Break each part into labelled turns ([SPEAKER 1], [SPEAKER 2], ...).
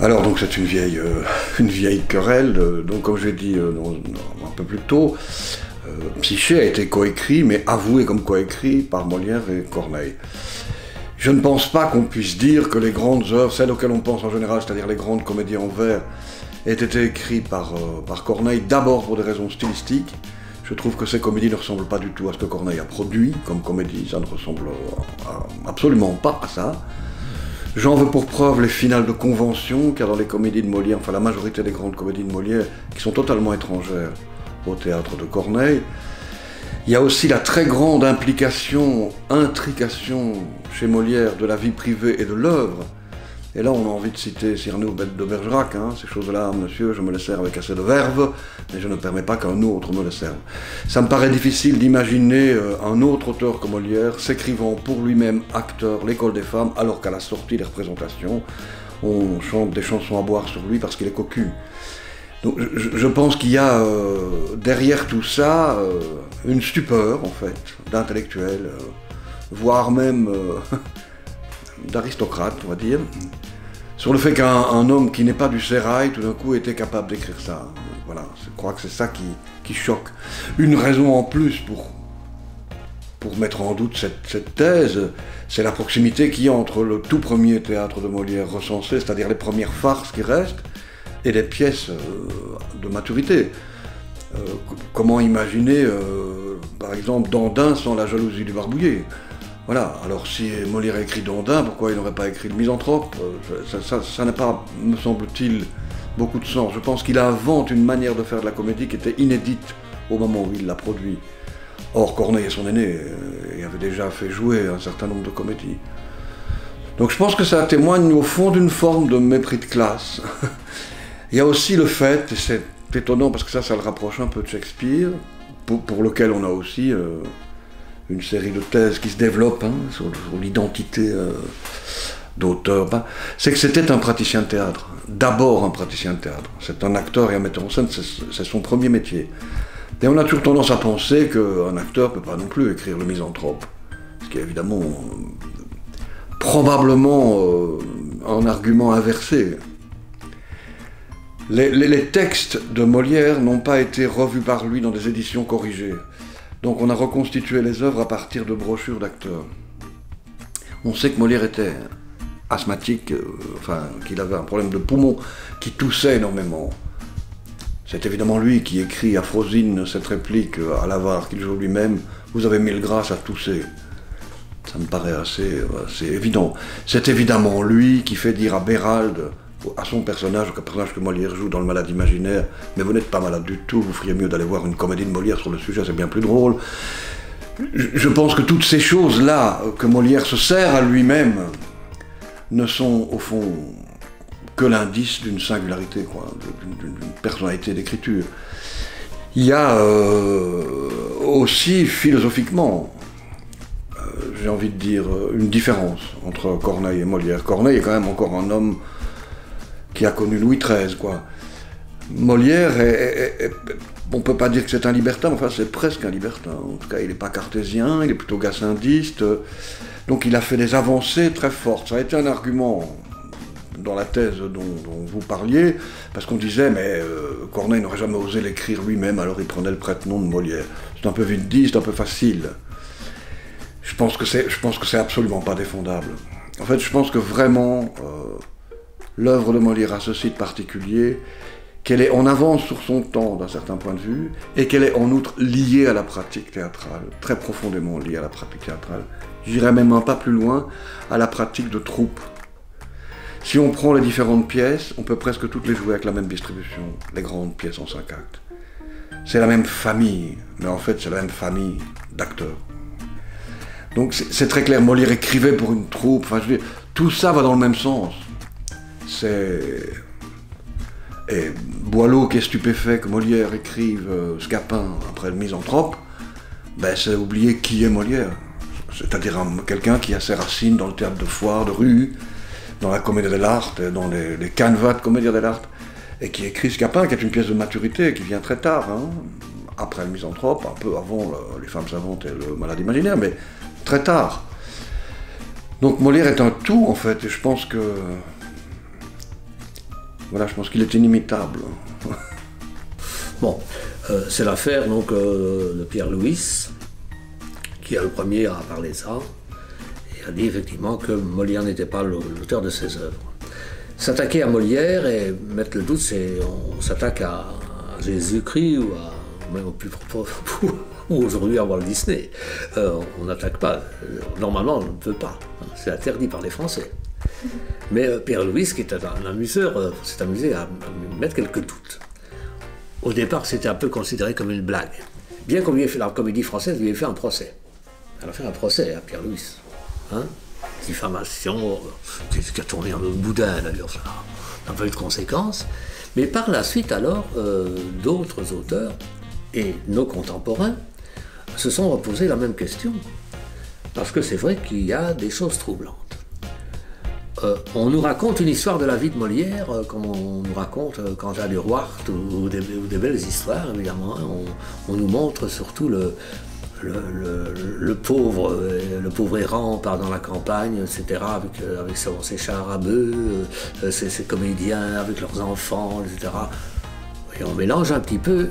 [SPEAKER 1] Alors donc c'est une vieille querelle, donc comme j'ai dit un peu plus tôt, Psyché a été coécrit, mais avoué comme coécrit par Molière et Corneille. Je ne pense pas qu'on puisse dire que les grandes œuvres, celles auxquelles on pense en général, c'est-à-dire les grandes comédies en vers, aient été écrites par Corneille, d'abord pour des raisons stylistiques. Je trouve que ces comédies ne ressemblent pas du tout à ce que Corneille a produit comme comédie, ça ne ressemble absolument pas à ça. J'en veux pour preuve les finales de convention, car dans les comédies de Molière, enfin la majorité des grandes comédies de Molière, qui sont totalement étrangères au théâtre de Corneille, il y a aussi la très grande intrication chez Molière de la vie privée et de l'œuvre. Et là, on a envie de citer Cyrano de Bergerac, hein, ces choses-là, monsieur, je me les sers avec assez de verve, mais je ne permets pas qu'un autre me les serve. Ça me paraît difficile d'imaginer un autre auteur que Molière s'écrivant pour lui-même acteur, l'école des femmes, alors qu'à la sortie des représentations, on chante des chansons à boire sur lui parce qu'il est cocu. Donc je pense qu'il y a derrière tout ça une stupeur, en fait, d'intellectuel, voire même d'aristocrate, on va dire, sur le fait qu'un homme qui n'est pas du sérail, tout d'un coup, était capable d'écrire ça. Voilà, je crois que c'est ça qui choque. Une raison en plus pour mettre en doute cette thèse, c'est la proximité qu'il y a entre le tout premier théâtre de Molière recensé, c'est-à-dire les premières farces qui restent, et les pièces de maturité. Comment imaginer, par exemple, Dandin sans la jalousie du Barbouillé? Voilà, alors si Molière a écrit Dandin, pourquoi il n'aurait pas écrit Le Misanthrope? Ça n'a pas, me semble-t-il, beaucoup de sens. Je pense qu'il invente une manière de faire de la comédie qui était inédite au moment où il l'a produit. Or, Corneille est son aîné, et avait déjà fait jouer un certain nombre de comédies. Donc je pense que ça témoigne au fond d'une forme de mépris de classe. Il y a aussi le fait, et c'est étonnant parce que ça le rapproche un peu de Shakespeare, pour lequel on a aussi une série de thèses qui se développent sur l'identité d'auteur, c'est que c'était un praticien de théâtre, d'abord un praticien de théâtre. C'est un acteur et un metteur en scène, c'est son premier métier. Et on a toujours tendance à penser qu'un acteur ne peut pas non plus écrire Le Misanthrope, ce qui est évidemment probablement un argument inversé. Les textes de Molière n'ont pas été revus par lui dans des éditions corrigées. Donc on a reconstitué les œuvres à partir de brochures d'acteurs. On sait que Molière était asthmatique, qu'il avait un problème de poumon, qui toussait énormément. C'est évidemment lui qui écrit à Frosine cette réplique à l'avare qu'il joue lui-même « Vous avez mille grâces à tousser ». Ça me paraît assez évident. C'est évidemment lui qui fait dire à Bérald, à son personnage, au personnage que Molière joue dans Le Malade imaginaire, mais vous n'êtes pas malade du tout, vous feriez mieux d'aller voir une comédie de Molière sur le sujet, c'est bien plus drôle. Je pense que toutes ces choses-là que Molière se sert à lui-même ne sont au fond que l'indice d'une singularité, d'une personnalité d'écriture. Il y a aussi philosophiquement, j'ai envie de dire, une différence entre Corneille et Molière. Corneille est quand même encore un homme qui a connu Louis XIII, quoi. Molière on ne peut pas dire que c'est un libertin, mais enfin c'est presque un libertin. En tout cas, il n'est pas cartésien, il est plutôt gascindiste. Donc il a fait des avancées très fortes. Ça a été un argument dans la thèse dont vous parliez, parce qu'on disait, mais Corneille n'aurait jamais osé l'écrire lui-même, alors il prenait le prête-nom de Molière. C'est un peu vite dit, c'est un peu facile. Je pense que c'est absolument pas défendable. En fait, je pense que vraiment, l'œuvre de Molière a ceci de particulier, qu'elle est en avance sur son temps d'un certain point de vue, et qu'elle est en outre liée à la pratique théâtrale, très profondément liée à la pratique théâtrale. J'irais même un pas plus loin, à la pratique de troupe. Si on prend les différentes pièces, on peut presque toutes les jouer avec la même distribution, les grandes pièces en 5 actes. C'est la même famille, mais en fait c'est la même famille d'acteurs. Donc c'est très clair, Molière écrivait pour une troupe, enfin je veux dire, tout ça va dans le même sens. Et Boileau qui est stupéfait que Molière écrive Scapin après Le Misanthrope, ben c'est oublier qui est Molière. C'est-à-dire quelqu'un qui a ses racines dans le théâtre de foire, de rue, dans la comédie dell'arte, dans les canevas de comédie dell'arte. et qui écrit Scapin, qui est une pièce de maturité, qui vient très tard, hein, après le Misanthrope, un peu avant Les femmes savantes et le Malade imaginaire, mais très tard. Donc Molière est un tout, en fait, et je pense que... Voilà, je pense qu'il est inimitable.
[SPEAKER 2] Bon, c'est l'affaire donc de Pierre Louis, qui est le premier à parler de ça, et a dit effectivement que Molière n'était pas l'auteur de ses œuvres. S'attaquer à Molière et mettre le doute, c'est on s'attaque à Jésus-Christ ou même au plus profond, ou aujourd'hui à Walt Disney. On n'attaque pas. Normalement, on ne peut pas. C'est interdit par les Français. Mais Pierre Louis, qui était un amuseur, s'est amusé à mettre quelques doutes. Au départ, c'était un peu considéré comme une blague. Bien qu'on lui ait fait, la comédie française lui ait fait un procès. Elle a fait un procès à Pierre Louis. Hein, diffamation, qui a tourné en boudin d'ailleurs, ça n'a pas eu de conséquences. Mais par la suite, alors, d'autres auteurs et nos contemporains se sont reposés la même question. Parce que c'est vrai qu'il y a des choses troublantes. On nous raconte une histoire de la vie de Molière, comme on nous raconte Quentin du Roart ou des belles histoires, évidemment. Hein. On nous montre surtout le pauvre errant part dans la campagne, etc., avec ses chars à bœufs, ses comédiens avec leurs enfants, etc. Et on mélange un petit peu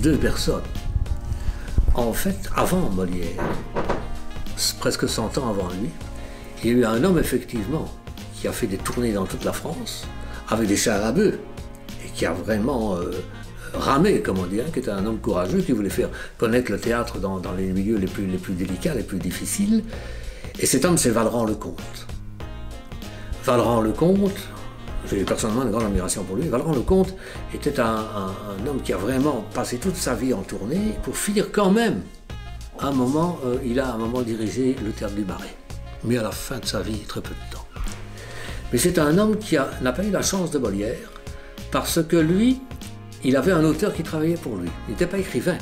[SPEAKER 2] deux personnes. En fait, avant Molière, presque 100 ans avant lui, il y a eu un homme, effectivement, qui a fait des tournées dans toute la France, avec des chars à bœufs, et qui a vraiment ramé, comme on dit, hein, qui était un homme courageux, qui voulait faire connaître le théâtre dans les milieux les plus délicats, les plus difficiles. Et cet homme, c'est Vallerand-le-Comte. Vallerand-le-Comte, j'ai personnellement une grande admiration pour lui. Vallerand-le-Comte était un homme qui a vraiment passé toute sa vie en tournée pour finir quand même. Il a à un moment dirigé le théâtre du Marais, mais à la fin de sa vie, très peu de temps. Mais c'est un homme qui n'a pas eu la chance de Molière, parce que lui, il avait un auteur qui travaillait pour lui. Il n'était pas écrivain,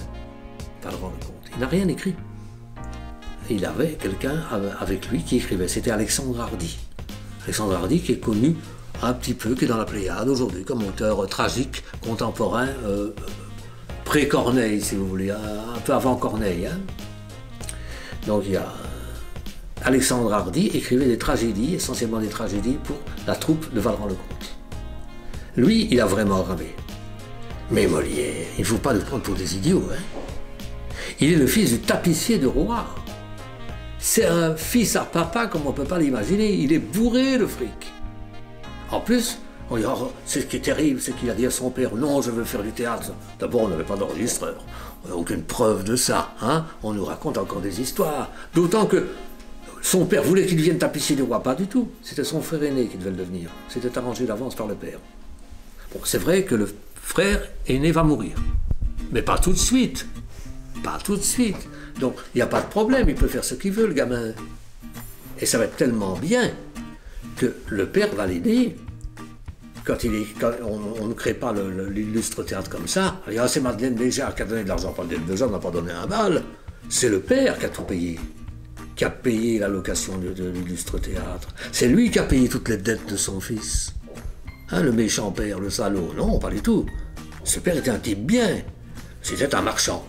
[SPEAKER 2] Vallerand-le-Comte. Il n'a rien écrit. Il avait quelqu'un avec lui qui écrivait. C'était Alexandre Hardy. Alexandre Hardy qui est connu un petit peu, qui est dans la Pléiade aujourd'hui, comme auteur tragique, contemporain, pré-Corneille, si vous voulez, un peu avant Corneille. Hein. Donc il y a Alexandre Hardy écrivait des tragédies, essentiellement des tragédies pour la troupe de Vallerand-le-Comte. Lui, il a vraiment ramé. Mais Molière, il ne faut pas le prendre pour des idiots. Hein. Il est le fils du tapissier de Rouen. C'est un fils à papa comme on ne peut pas l'imaginer. Il est bourré de fric. En plus, on dit, oh, ce qui est terrible, c'est qu'il a dit à son père, non, je veux faire du théâtre. D'abord, on n'avait pas d'enregistreur. On n'a aucune preuve de ça. Hein. On nous raconte encore des histoires. D'autant que son père voulait qu'il devienne tapissier de roi. Pas du tout. C'était son frère aîné qui devait le devenir. C'était arrangé d'avance par le père. Bon, c'est vrai que le frère aîné va mourir. Mais pas tout de suite. Pas tout de suite. Donc, il n'y a pas de problème. Il peut faire ce qu'il veut, le gamin. Et ça va être tellement bien que le père va l'aider. Quand on ne crée pas l'illustre théâtre comme ça, il dit, ah, c'est Madeleine Béjart qui a donné de l'argent. Madeleine Béjart n'a pas donné un bal. C'est le père qui a tout payé. Qui a payé la location de l'illustre théâtre. C'est lui qui a payé toutes les dettes de son fils. Hein, le méchant père, le salaud. Non, pas du tout. Ce père était un type bien. C'était un marchand.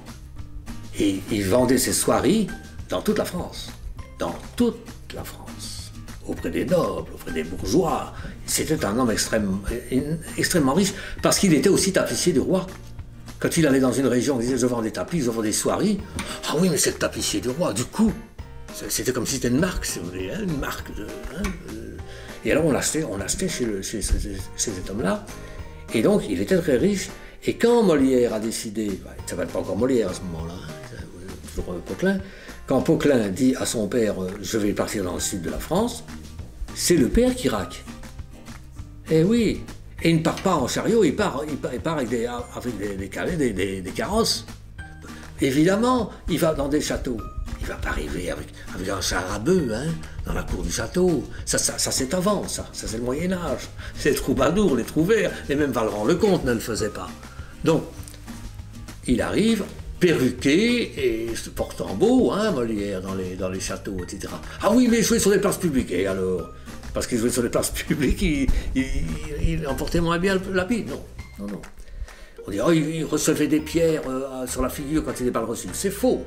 [SPEAKER 2] Et il vendait ses soieries dans toute la France. Dans toute la France. Auprès des nobles, auprès des bourgeois. C'était un homme extrêmement riche parce qu'il était aussi tapissier du roi. Quand il allait dans une région, il disait, je vends des tapis, je vends des soieries. Ah oui, mais c'est le tapissier du roi. Du coup, c'était comme si c'était une marque, si vous voulez, hein, une marque. Et alors on l'achetait chez cet homme-là. Et donc il était très riche. Et quand Molière a décidé, il ne s'appelle pas encore Molière à ce moment-là, hein, toujours Poquelin, quand Poquelin dit à son père, je vais partir dans le sud de la France, c'est le père qui raque. Eh oui, et il ne part pas en chariot, il part avec des carrosses. Évidemment, il va dans des châteaux. Il ne va pas arriver avec un char à bœufs, hein, dans la cour du château. Ça c'est avant, ça c'est le Moyen-Âge. C'est les troubadours, les trouvères, et même Vallerand-le-Comte ne le faisait pas. Donc, il arrive, perruqué et se portant beau, hein, Molière, dans les châteaux, etc. Ah oui, mais il jouait sur les places publiques. Et alors, parce qu'il jouait sur les places publiques, il emportait moins bien l'habit. Non, Non, non. On dit, oh, il recevait des pierres sur la figure quand il n'est pas le reçu. C'est faux.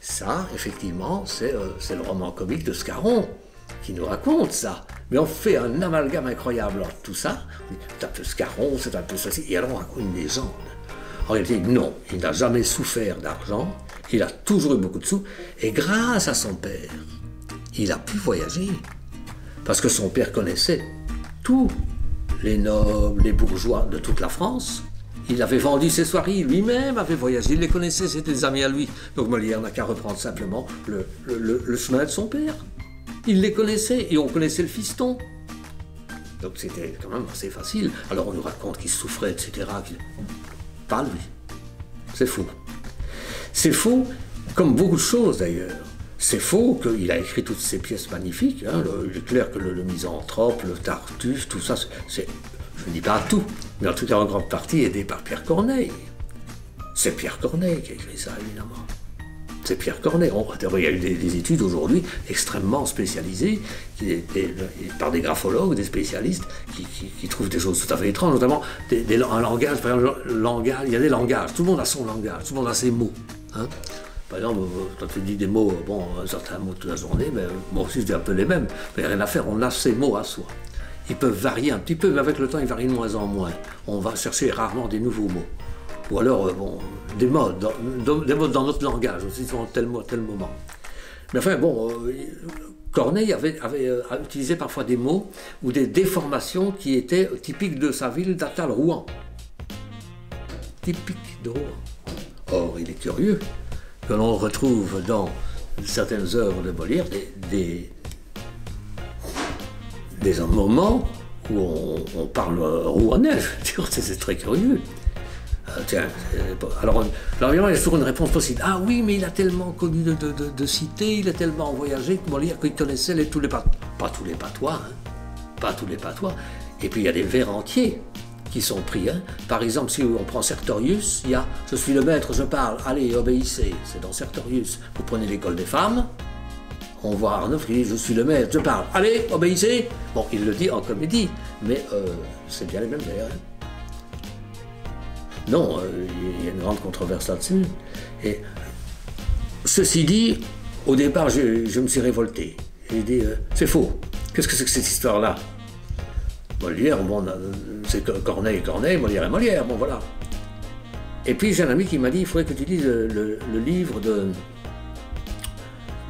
[SPEAKER 2] Ça, effectivement, c'est le roman comique de Scarron qui nous raconte ça. Mais on fait un amalgame incroyable entre tout ça. C'est un peu Scarron, c'est un peu ceci. Et alors on raconte une légende. En réalité, non, il n'a jamais souffert d'argent. Il a toujours eu beaucoup de sous. Et grâce à son père, il a pu voyager. Parce que son père connaissait tous les nobles, les bourgeois de toute la France. Il avait vendu ses soieries, lui-même avait voyagé, il les connaissait, c'était des amis à lui. Donc Molière n'a qu'à reprendre simplement le chemin de son père. Il les connaissait et on connaissait le fiston. Donc c'était quand même assez facile. Alors on nous raconte qu'il souffrait, etc. Pas lui. C'est faux. C'est faux, comme beaucoup de choses d'ailleurs. C'est faux qu'il a écrit toutes ces pièces magnifiques. Hein. Il est clair que le Misanthrope, le Tartuffe, tout ça, je ne dis pas tout, mais en tout cas en grande partie aidé par Pierre Corneille. C'est Pierre Corneille qui a écrit ça, évidemment. C'est Pierre Corneille. Il y a eu des études aujourd'hui extrêmement spécialisées, par des graphologues, des spécialistes, qui trouvent des choses tout à fait étranges, notamment un langage, par exemple, il y a des langages, tout le monde a son langage, tout le monde a ses mots. Hein. Par exemple, quand tu dis des mots, bon, certains mots toute la journée, mais moi aussi je dis un peu les mêmes, mais rien à faire, on a ses mots à soi. Ils peuvent varier un petit peu, mais avec le temps, ils varient de moins en moins. On va chercher rarement des nouveaux mots. Ou alors, bon, des mots dans notre langage, aussi sur tel mot, tel moment. Mais enfin, bon, Corneille avait utilisé parfois des mots ou des déformations qui étaient typiques de sa ville natale, Rouen. Typique de Rouen. Or, il est curieux que l'on retrouve dans certaines œuvres de Molière des moments où on parle rouennais. C'est très curieux. Alors évidemment, il y a toujours une réponse possible. Ah oui, mais il a tellement connu de cités, il a tellement voyagé que Molière qu'il connaissait tous les patois. Pas tous les patois, hein. Pas tous les patois. Et puis il y a des vers entiers qui sont pris. Hein. Par exemple, si on prend Sertorius, il y a « Je suis le maître, je parle, allez, obéissez ». C'est dans Sertorius. Vous prenez l'école des femmes, on voit Arnaud qui dit « Je suis le maître, je parle, allez, obéissez ». Bon, il le dit en comédie, mais c'est bien les mêmes d'ailleurs. Hein. Non, il y a une grande controverse là-dessus. Et ceci dit, au départ, je me suis révolté. J'ai dit « C'est faux. Qu'est-ce que c'est que cette histoire-là » Molière, bon, c'est Corneille, Molière et Molière, bon voilà. Et puis j'ai un ami qui m'a dit, il faudrait que tu lises le livre de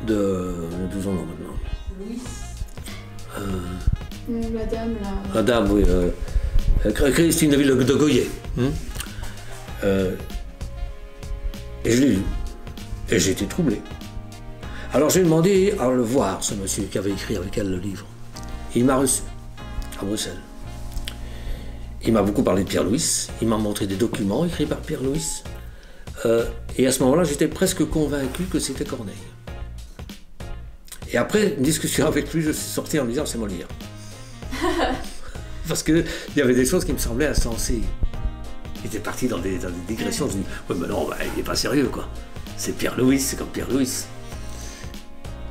[SPEAKER 2] son nom maintenant.
[SPEAKER 3] Louis. Madame, là.
[SPEAKER 2] Madame, oui. Christine de Ville de Goyer. Et je l'ai lu. Et j'ai été troublé. Alors j'ai demandé à le voir, ce monsieur qui avait écrit avec elle le livre. Il m'a reçu. À Bruxelles. Il m'a beaucoup parlé de Pierre Louis, il m'a montré des documents écrits par Pierre Louis, et à ce moment-là, j'étais presque convaincu que c'était Corneille. Et après une discussion avec lui, je suis sorti en me disant c'est Molière. Parce qu'il y avait des choses qui me semblaient insensées. Il était parti dans des digressions, je me dis, ouais mais non, il n'est pas sérieux quoi. C'est Pierre Louis, c'est comme Pierre Louis.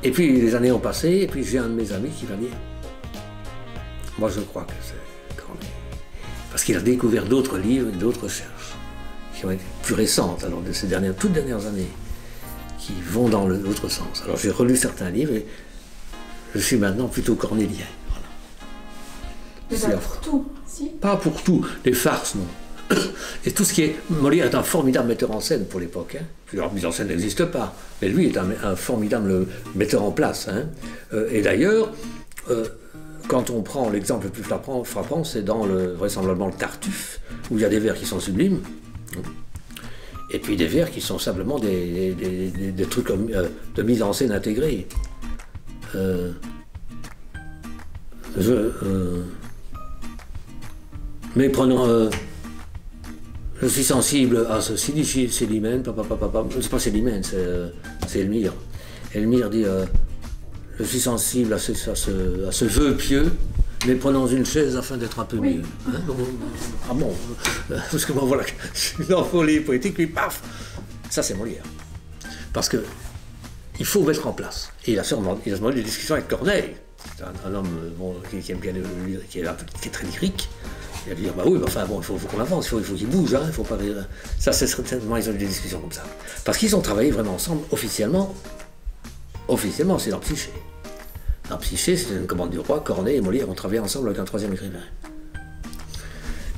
[SPEAKER 2] Et puis les années ont passé, et puis j'ai un de mes amis qui va dire, moi, je crois que c'est Corneille. Parce qu'il a découvert d'autres livres et d'autres recherches qui ont été plus récentes, alors de ces toutes dernières années, qui vont dans l'autre sens. Alors j'ai relu certains livres et je suis maintenant plutôt cornélien. Voilà.
[SPEAKER 3] Mais pas pour tout, si.
[SPEAKER 2] Pas pour tout. Les farces, non. Et tout ce qui est... Molière est un formidable metteur en scène pour l'époque. Hein. Leur mise en scène n'existe pas. Mais lui est un formidable metteur en place. Hein. Et d'ailleurs... quand on prend l'exemple le plus frappant, c'est dans vraisemblablement le Tartuffe, où il y a des vers qui sont sublimes, et puis des vers qui sont simplement des trucs de mise en scène intégrée. Mais prenons... je suis sensible à ceci, dit Célimène, c'est pas Célimène, c'est Elmire. Elmire dit... je suis sensible à ce vœu pieux, mais prenons une chaise afin d'être un peu mieux. Hein. Ah bon, parce que bon voilà, je suis dans folie poétique, puis paf, ça c'est Molière. Parce que il faut mettre en place. Et il a sûrement des discussions avec Corneille, c'est un homme bon, qui aime bien qui est très lyrique, Il va dire, bah oui, mais enfin bon, il faut qu'on avance, il faut qu'ils bougent, hein, il faut pas... Ça, c'est certainement, ils ont eu des discussions comme ça. Parce qu'ils ont travaillé vraiment ensemble, officiellement, c'est dans Psyché. Dans Psyché, c'était une commande du roi, Corneille et Molière ont travaillé ensemble avec un troisième écrivain.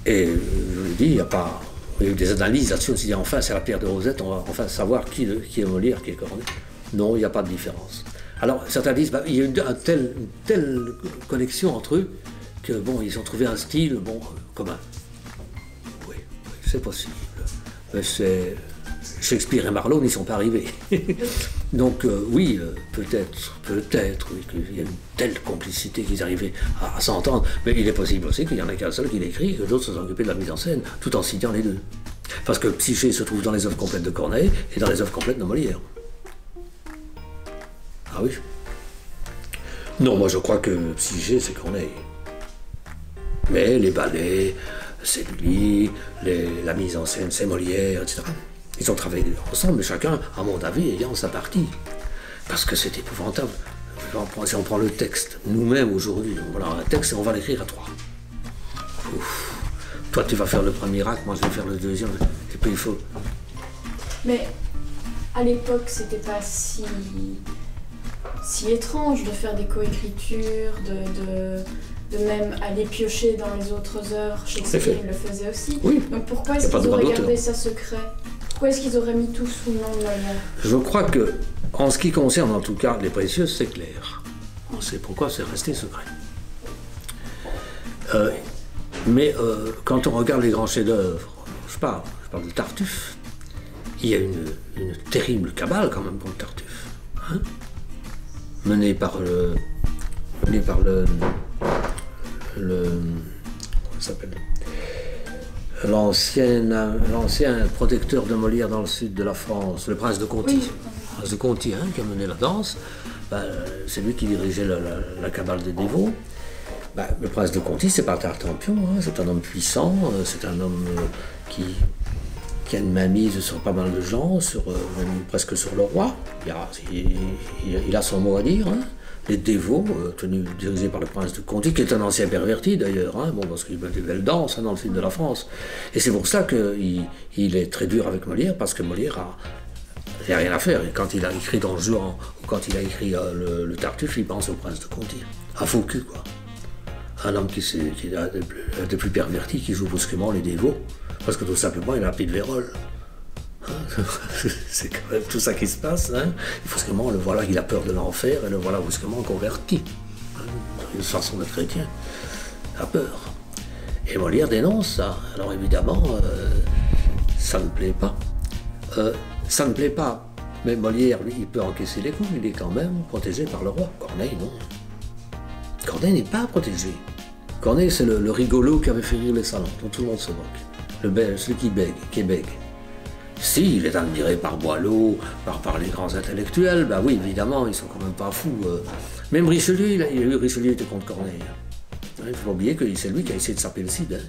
[SPEAKER 2] Et je vous l'ai dit, il y a eu des analyses là-dessus, on s'est dit, enfin, c'est la pierre de Rosette, on va enfin savoir qui est Molière, qui est Corneille. Non, il n'y a pas de différence. Alors, certains disent, bah, il y a eu une telle connexion entre eux, que bon, ils ont trouvé un style, bon, commun. Oui, c'est possible. Mais Shakespeare et Marlowe n'y sont pas arrivés. Donc oui, peut-être, oui, qu'il y a une telle complicité qu'ils arrivaient à s'entendre, mais il est possible aussi qu'il y en ait qu'un seul qui l'écrit, que d'autres se sont occupés de la mise en scène, tout en citant les deux. Parce que Psyché se trouve dans les œuvres complètes de Corneille et dans les œuvres complètes de Molière. Ah oui? Non, moi je crois que Psyché c'est Corneille. Mais les ballets, c'est Lully, la mise en scène c'est Molière, etc. Ils ont travaillé ensemble, mais chacun, à mon avis, ayant sa partie. Parce que c'est épouvantable. Si on prend le texte, nous-mêmes aujourd'hui, voilà un texte et on va l'écrire à trois. Ouf. Toi tu vas faire le premier acte, moi je vais faire le deuxième, et puis il faut...
[SPEAKER 3] Mais à l'époque, c'était pas si étrange de faire des coécritures, de même aller piocher dans les autres œuvres. Shakespeare le faisait aussi.
[SPEAKER 2] Oui.
[SPEAKER 3] Donc pourquoi est-ce qu'ils auraient gardé ça secret? Pourquoi est-ce qu'ils auraient mis tout sous le nom de Molière?
[SPEAKER 2] Je crois que, en ce qui concerne en tout cas les Précieuses, c'est clair. On sait pourquoi c'est resté secret. Mais quand on regarde les grands chefs-d'œuvre, je parle de Tartuffe, il y a une terrible cabale quand même contre Tartuffe. Hein, menée par l'ancien protecteur de Molière dans le sud de la France, le prince de Conti.
[SPEAKER 3] Oui.
[SPEAKER 2] Le prince de Conti, hein, qui a mené la danse. Ben, c'est lui qui dirigeait la cabale des dévots. Ben, le prince de Conti, c'est pas Tartampion, hein, c'est un homme puissant, c'est un homme qui a une mainmise sur pas mal de gens, même presque sur le roi. Il a son mot à dire. Hein. Les dévots, dirigés par le prince de Conti, qui est un ancien perverti d'ailleurs, hein, bon, parce qu'il y a des belles danses dans le sud de la France. Et c'est pour ça qu'il est très dur avec Molière, parce que Molière il n'y a rien à faire. Et quand il a écrit Don Juan, ou quand il a écrit le Tartuffe, il pense au prince de Conti. Un faux cul, quoi. Un homme qui est des plus pervertis, qui joue brusquement les dévots, parce que tout simplement, il a un pied de vérole. C'est quand même tout ça qui se passe. Hein. Brusquement, le voilà, il a peur de l'enfer, et le voilà brusquement converti. Hein. Une façon de chrétien. A peur. Et Molière dénonce ça. Alors évidemment, ça ne plaît pas. Ça ne plaît pas. Mais Molière, lui, il peut encaisser les coups, il est quand même protégé par le roi. Corneille, non. Corneille n'est pas protégé. Corneille, c'est le rigolo qui avait fait rire les salons, dont tout le monde se moque. Celui qui bègue. Si, il est admiré par Boileau, par les grands intellectuels, bah oui, évidemment, ils sont quand même pas fous. Même Richelieu, Richelieu était contre Corneille. Il ne faut pas oublier que c'est lui qui a essayé de saper le Cid. Hein.